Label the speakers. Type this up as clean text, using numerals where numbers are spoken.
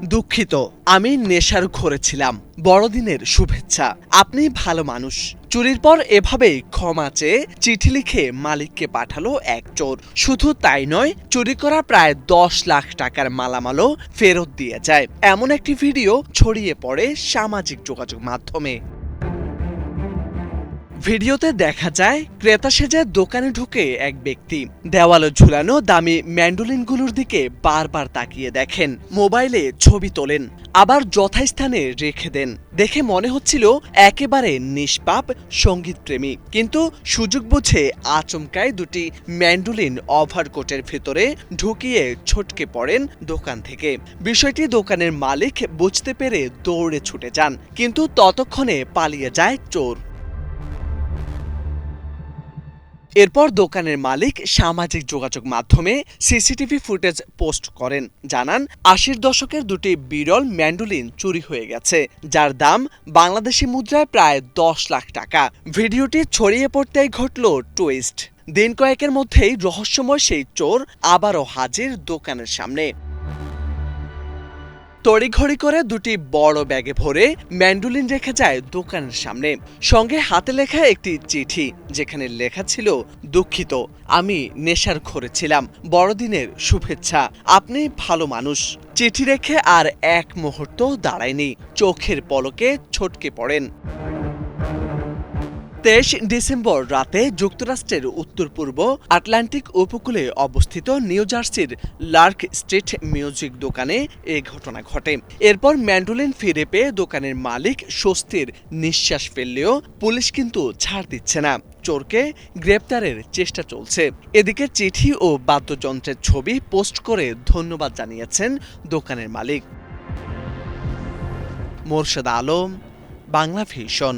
Speaker 1: দুঃখিত, আমি নেশার ঘোরে ছিলাম। বড়দিনের শুভেচ্ছা। আপনি ভালো মানুষ। চুরির পর এভাবেই ক্ষমা চেয়ে চিঠি লিখে মালিককে পাঠালো এক চোর। শুধু তাই নয়, চুরি করা প্রায় 10 লাখ টাকার মালামালও ফেরত দিয়ে যায়। এমন একটি ভিডিও ছড়িয়ে পড়ে সামাজিক যোগাযোগ মাধ্যমে। ভিডিওতে দেখা যায় ক্রেতা সেজে দোকানে ঢুকে এক ব্যক্তি দেওয়ালে ঝুলানো দামি ম্যান্ডোলিনগুলোর দিকে বারবার তাকিয়ে দেখেন, মোবাইলে ছবি তোলেন, আবার যথাস্থানে রেখে দেন। দেখে মনে হচ্ছিল একেবারে নিষ্পাপ সঙ্গীতপ্রেমী, কিন্তু সুযোগ বুঝে আচমকায় দুটি ম্যান্ডোলিন ওভারকোটের ভেতরে ঢুকিয়ে ছটকে পড়েন দোকান থেকে। বিষয়টি দোকানের মালিক বুঝতে পেরে দৌড়ে ছুটে যান, কিন্তু ততক্ষণে পালিয়ে যায় চোর। এরপর দোকানের মালিক সামাজিক যোগাযোগ মাধ্যমে সিসিটিভি ফুটেজ পোস্ট করেন, জানান ৮০ দশকের দুটি বিরল ম্যান্ডোলিন চুরি হয়ে গেছে, যার দাম বাংলাদেশি মুদ্রায় প্রায় 10 লাখ টাকা। ভিডিওটি ছড়িয়ে পড়তেই ঘটল টুইস্ট। দিন কয়েকের মধ্যেই রহস্যময় সেই চোর আবারও হাজির দোকানের সামনে। তড়িঘড়ি করে দুটি বড় ব্যাগে ভরে ম্যান্ডোলিন রেখে যায় দোকানের সামনে, সঙ্গে হাতে লেখা একটি চিঠি, যেখানে লেখা ছিল, দুঃখিত, আমি নেশার ঘোরে ছিলাম। বড়দিনের শুভেচ্ছা। আপনি ভালো মানুষ। চিঠি রেখে আর এক মুহূর্ত দাঁড়ায়নি, চোখের পলকে ছটকে পড়েন। ২৩ ডিসেম্বর রাতে যুক্তরাষ্ট্রের উত্তর পূর্ব আটলান্টিক উপকূলে অবস্থিত নিউ জার্সির লার্ক স্ট্রিট মিউজিক দোকানে এ ঘটনা ঘটে। এরপর ম্যান্ডোলিন ফিরে পেয়ে দোকানের মালিক স্বস্তির নিঃশ্বাস ফেললেও পুলিশ কিন্তু ছাড় দিচ্ছে না। চোরকে গ্রেপ্তারের চেষ্টা চলছে। এদিকে চিঠি ও বাদ্যযন্ত্রের ছবি পোস্ট করে ধন্যবাদ জানিয়েছেন দোকানের মালিক। মোরশেদ আলম, বাংলা ভিশন।